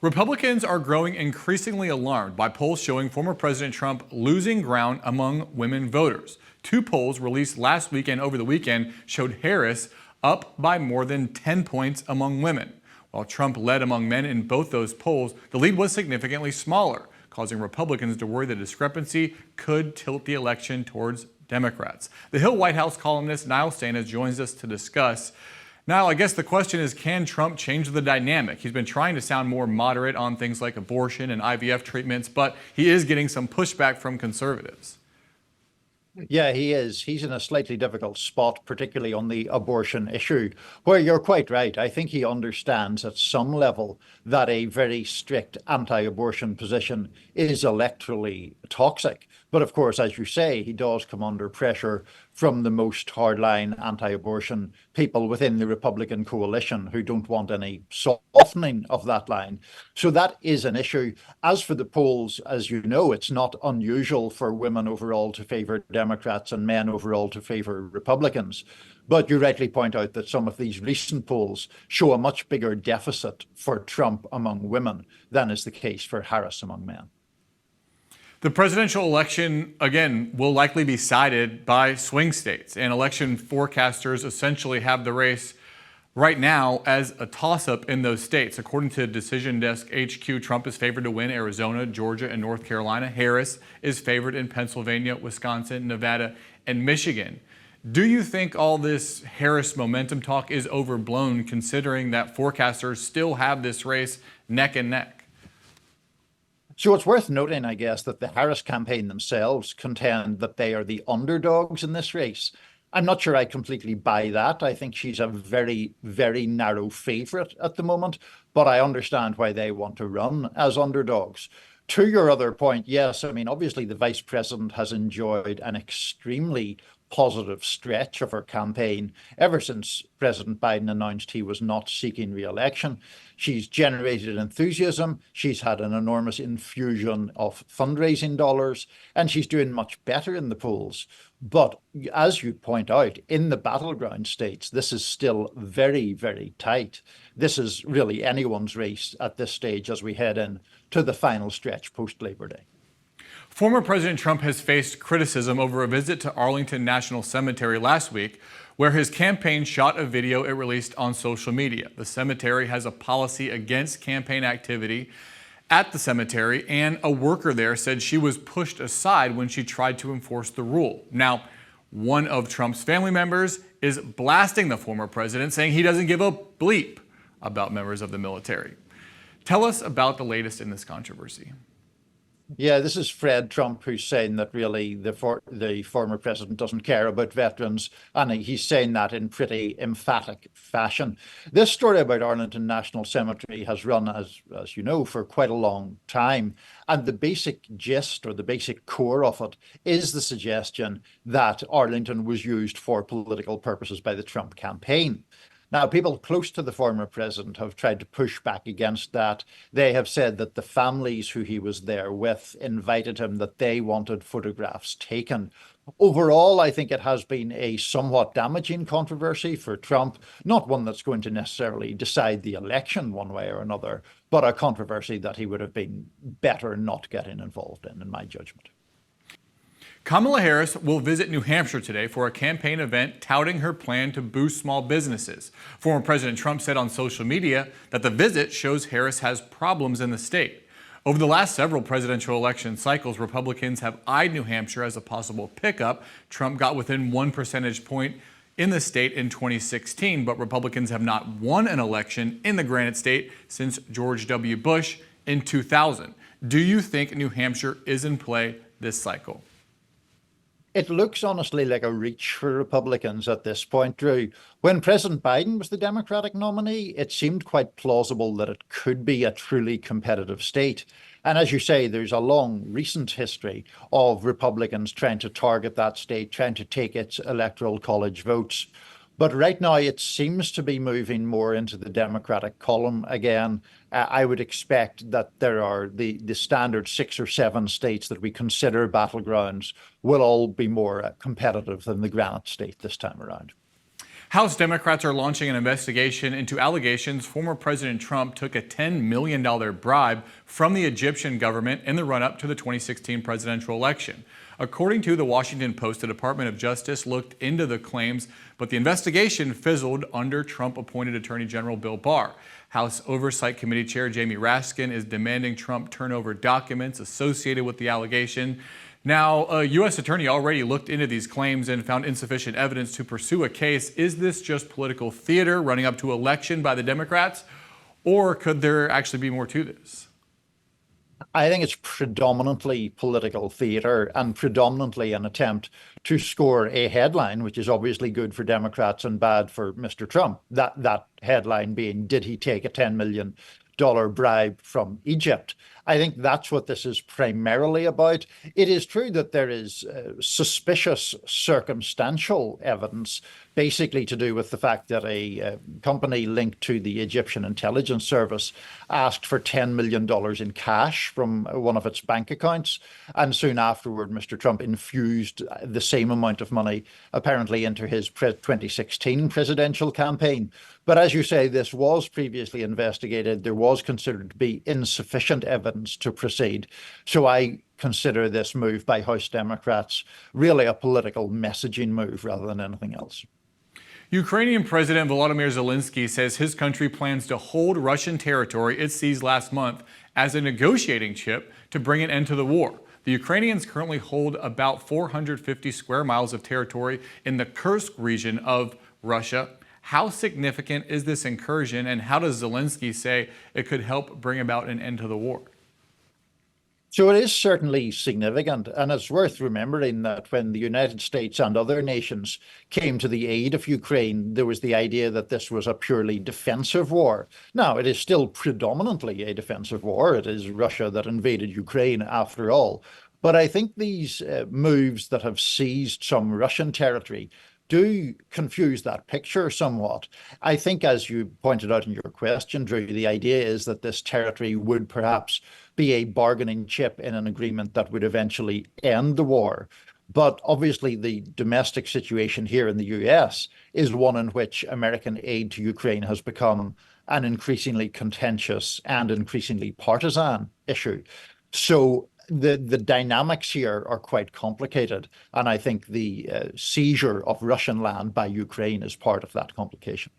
Republicans are growing increasingly alarmed by polls showing former President Trump losing ground among women voters. Two polls released last week and over the weekend showed Harris up by more than 10 points among women. While Trump led among men in both those polls, the lead was significantly smaller, causing Republicans to worry the discrepancy could tilt the election towards Democrats. The Hill White House columnist Niall Stanage joins us to discuss. Now, I guess the question is, can Trump change the dynamic? He's been trying to sound more moderate on things like abortion and IVF treatments, but he is getting some pushback from conservatives. Yeah, he is. He's in a slightly difficult spot, particularly on the abortion issue, where you're quite right. I think he understands at some level that a very strict anti-abortion position is electorally toxic. But of course, as you say, he does come under pressure from the most hardline anti-abortion people within the Republican coalition who don't want any softening of that line. So that is an issue. As for the polls, as you know, it's not unusual for women overall to favor Democrats and men overall to favor Republicans. But you rightly point out that some of these recent polls show a much bigger deficit for Trump among women than is the case for Harris among men. The presidential election, again, will likely be sided by swing states, and election forecasters essentially have the race right now as a toss-up in those states. According to Decision Desk HQ, Trump is favored to win Arizona, Georgia, and North Carolina. Harris is favored in Pennsylvania, Wisconsin, Nevada, and Michigan. Do you think all this Harris momentum talk is overblown, considering that forecasters still have this race neck and neck? So it's worth noting, I guess, that the Harris campaign themselves contend that they are the underdogs in this race. I'm not sure I completely buy that. I think she's a very, very narrow favorite at the moment, but I understand why they want to run as underdogs. To your other point, yes, I mean, obviously the vice president has enjoyed an extremely positive stretch of her campaign ever since President Biden announced he was not seeking re-election. She's generated enthusiasm, she's had an enormous infusion of fundraising dollars, and she's doing much better in the polls. But as you point out, in the battleground states, this is still very, very tight. This is really anyone's race at this stage as we head in to the final stretch post-Labor Day. Former President Trump has faced criticism over a visit to Arlington National Cemetery last week, where his campaign shot a video it released on social media. The cemetery has a policy against campaign activity at the cemetery, and a worker there said she was pushed aside when she tried to enforce the rule. Now, one of Trump's family members is blasting the former president, saying he doesn't give a bleep about members of the military. Tell us about the latest in this controversy. Yeah, this is Fred Trump, who's saying that really the former president doesn't care about veterans, and he's saying that in pretty emphatic fashion. This story about Arlington National Cemetery has run, as you know, for quite a long time, and the basic gist or the basic core of it is the suggestion that Arlington was used for political purposes by the Trump campaign. Now, people close to the former president have tried to push back against that. They have said that the families who he was there with invited him, that they wanted photographs taken. Overall, I think it has been a somewhat damaging controversy for Trump, not one that's going to necessarily decide the election one way or another, but a controversy that he would have been better not getting involved in my judgment. Kamala Harris will visit New Hampshire today for a campaign event touting her plan to boost small businesses. Former President Trump said on social media that the visit shows Harris has problems in the state. Over the last several presidential election cycles, Republicans have eyed New Hampshire as a possible pickup. Trump got within 1 percentage point in the state in 2016, but Republicans have not won an election in the Granite State since George W. Bush in 2000. Do you think New Hampshire is in play this cycle? It looks honestly like a reach for Republicans at this point, Drew. When President Biden was the Democratic nominee, it seemed quite plausible that it could be a truly competitive state. And as you say, there's a long recent history of Republicans trying to target that state, trying to take its electoral college votes. But right now, it seems to be moving more into the Democratic column again. I would expect that there are the standard 6 or 7 states that we consider battlegrounds will all be more competitive than the Granite State this time around. House Democrats are launching an investigation into allegations former President Trump took a $10 million bribe from the Egyptian government in the run-up to the 2016 presidential election. According to the Washington Post, the Department of Justice looked into the claims, but the investigation fizzled under Trump-appointed Attorney General Bill Barr. House Oversight Committee Chair Jamie Raskin is demanding Trump turn over documents associated with the allegation. Now, a U.S. attorney already looked into these claims and found insufficient evidence to pursue a case. Is this just political theater running up to election by the Democrats, or could there actually be more to this? I think it's predominantly political theater and predominantly an attempt to score a headline, which is obviously good for Democrats and bad for Mr. Trump. That headline being, did he take a $10 million bribe from Egypt? I think that's what this is primarily about. It is true that there is suspicious circumstantial evidence, basically to do with the fact that a company linked to the Egyptian intelligence service asked for $10 million in cash from one of its bank accounts. And soon afterward, Mr. Trump infused the same amount of money, apparently, into his 2016 presidential campaign. But as you say, this was previously investigated. There was considered to be insufficient evidence to proceed. So I consider this move by House Democrats really a political messaging move rather than anything else. Ukrainian President Volodymyr Zelensky says his country plans to hold Russian territory it seized last month as a negotiating chip to bring an end to the war. The Ukrainians currently hold about 450 square miles of territory in the Kursk region of Russia. How significant is this incursion, and how does Zelensky say it could help bring about an end to the war? So it is certainly significant, and it's worth remembering that when the United States and other nations came to the aid of Ukraine, there was the idea that this was a purely defensive war. Now, it is still predominantly a defensive war. It is Russia that invaded Ukraine after all. But I think these moves that have seized some Russian territory do confuse that picture somewhat. I think, as you pointed out in your question, Drew, the idea is that this territory would perhaps be a bargaining chip in an agreement that would eventually end the war. But obviously, the domestic situation here in the US is one in which American aid to Ukraine has become an increasingly contentious and increasingly partisan issue. So the dynamics here are quite complicated, and I think the seizure of Russian land by Ukraine is part of that complication.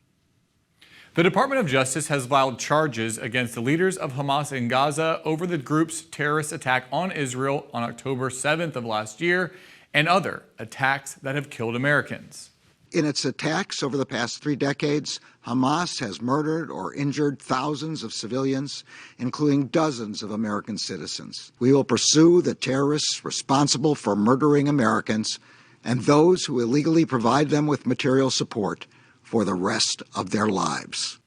The Department of Justice has filed charges against the leaders of Hamas in Gaza over the group's terrorist attack on Israel on October 7th of last year and other attacks that have killed Americans. In its attacks over the past 3 decades, Hamas has murdered or injured thousands of civilians, including dozens of American citizens. We will pursue the terrorists responsible for murdering Americans and those who illegally provide them with material support for the rest of their lives.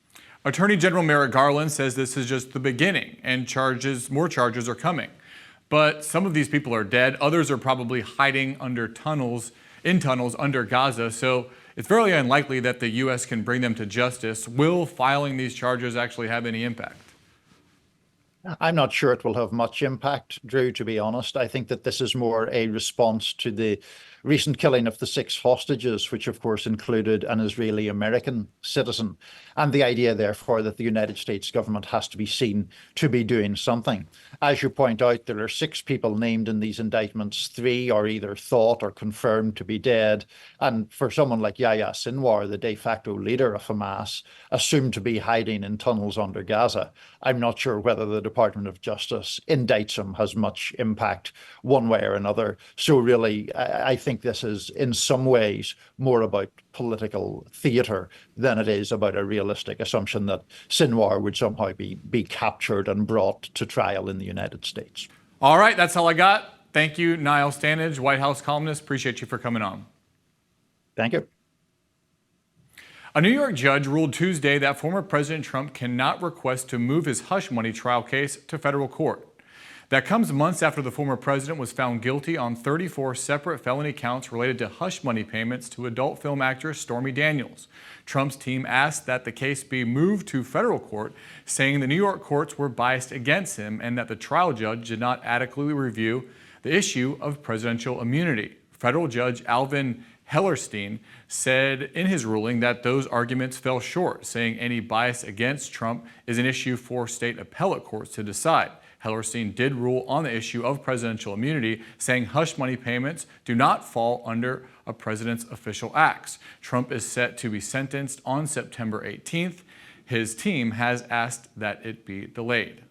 Attorney General Merrick Garland says this is just the beginning and more charges are coming. But some of these people are dead. Others are probably hiding under tunnels under Gaza. So it's very unlikely that the U.S. can bring them to justice. Will filing these charges actually have any impact? I'm not sure it will have much impact, Drew, to be honest. I think that this is more a response to the recent killing of the 6 hostages, which of course included an Israeli-American citizen, and the idea, therefore, that the United States government has to be seen to be doing something. As you point out, there are 6 people named in these indictments. 3 are either thought or confirmed to be dead. And for someone like Yahya Sinwar, the de facto leader of Hamas, assumed to be hiding in tunnels under Gaza, I'm not sure whether the Department of Justice indicts him has much impact one way or another. So really, I think this is in some ways more about political theater than it is about a realistic assumption that Sinwar would somehow be captured and brought to trial in the United States. All right, that's all I got. Thank you, Niall Stanage, White House columnist. Appreciate you for coming on. Thank you. A New York judge ruled Tuesday that former President Trump cannot request to move his hush money trial case to federal court. That comes months after the former president was found guilty on 34 separate felony counts related to hush money payments to adult film actress Stormy Daniels. Trump's team asked that the case be moved to federal court, saying the New York courts were biased against him and that the trial judge did not adequately review the issue of presidential immunity. Federal Judge Alvin Hellerstein said in his ruling that those arguments fell short, saying any bias against Trump is an issue for state appellate courts to decide. Hellerstein did rule on the issue of presidential immunity, saying hush money payments do not fall under a president's official acts. Trump is set to be sentenced on September 18th. His team has asked that it be delayed.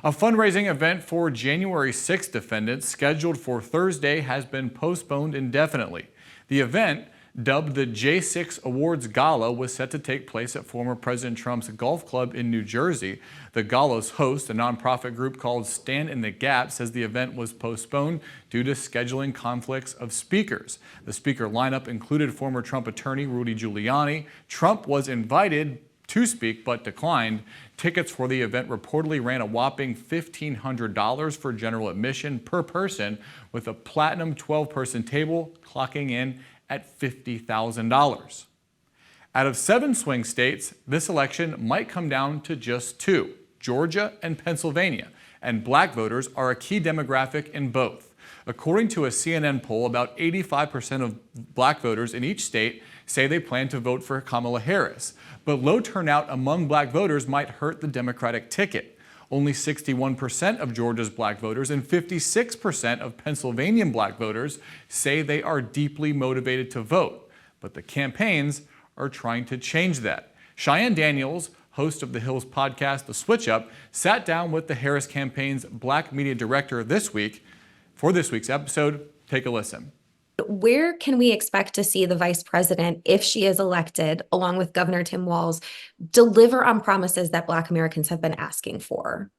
A fundraising event for January 6 defendants scheduled for Thursday has been postponed indefinitely. The event, dubbed the J6 Awards Gala, was set to take place at former President Trump's golf club in New Jersey. The gala's host, a nonprofit group called Stand in the Gap, says the event was postponed due to scheduling conflicts of speakers. The speaker lineup included former Trump attorney Rudy Giuliani. Trump was invited to speak but declined. Tickets for the event reportedly ran a whopping $1,500 for general admission per person, with a platinum 12-person table clocking in at $50,000. Out of 7 swing states, this election might come down to just 2, Georgia and Pennsylvania, and black voters are a key demographic in both. According to a CNN poll, about 85% of black voters in each state say they plan to vote for Kamala Harris, but low turnout among black voters might hurt the Democratic ticket. Only 61% of Georgia's black voters and 56% of Pennsylvanian black voters say they are deeply motivated to vote, but the campaigns are trying to change that. Cheyenne Daniels, host of the Hill's podcast, The Switch Up, sat down with the Harris campaign's black media director this week. For this week's episode, take a listen. Where can we expect to see the vice president, if she is elected, along with Governor Tim Walz, deliver on promises that Black Americans have been asking for?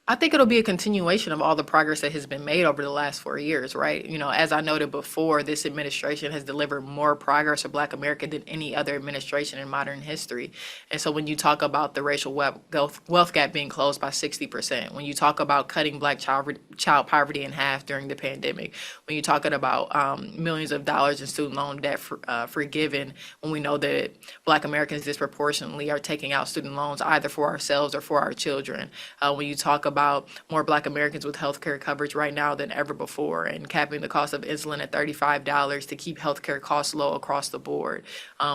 I think it'll be a continuation of all the progress that has been made over the last 4 years, right? You know, as I noted before, this administration has delivered more progress for Black America than any other administration in modern history. And so when you talk about the racial wealth gap being closed by 60%, when you talk about cutting Black child poverty in half during the pandemic, when you're talking about millions of dollars in student loan debt forgiven, when we know that Black Americans disproportionately are taking out student loans either for ourselves or for our children, when you talk about more Black Americans with healthcare coverage right now than ever before, and capping the cost of insulin at $35 to keep healthcare costs low across the board.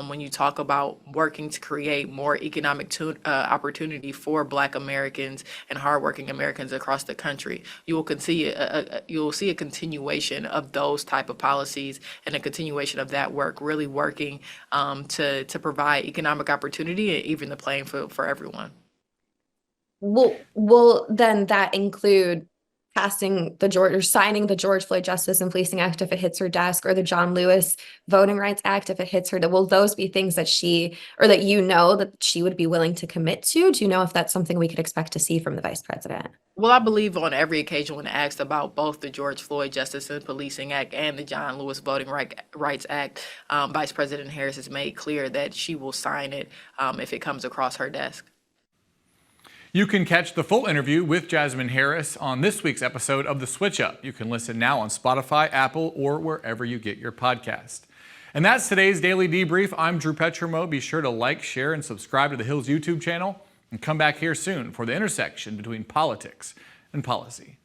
When you talk about working to create more economic opportunity for Black Americans and hardworking Americans across the country, you will see a continuation of those type of policies and a continuation of that work, really working to provide economic opportunity and even the playing field for everyone. Will then that include signing the George Floyd Justice and Policing Act if it hits her desk, or the John Lewis Voting Rights Act if it hits her? Will those be things that she would be willing to commit to? Do you know if that's something we could expect to see from the vice president? Well, I believe on every occasion when asked about both the George Floyd Justice and Policing Act and the John Lewis Voting Rights Act, Vice President Harris has made clear that she will sign it if it comes across her desk. You can catch the full interview with Jasmine Harris on this week's episode of The Switch Up. You can listen now on Spotify, Apple, or wherever you get your podcast. And that's today's Daily Debrief. I'm Drew Petrimoulx. Be sure to like, share, and subscribe to the Hill's YouTube channel. And come back here soon for the intersection between politics and policy.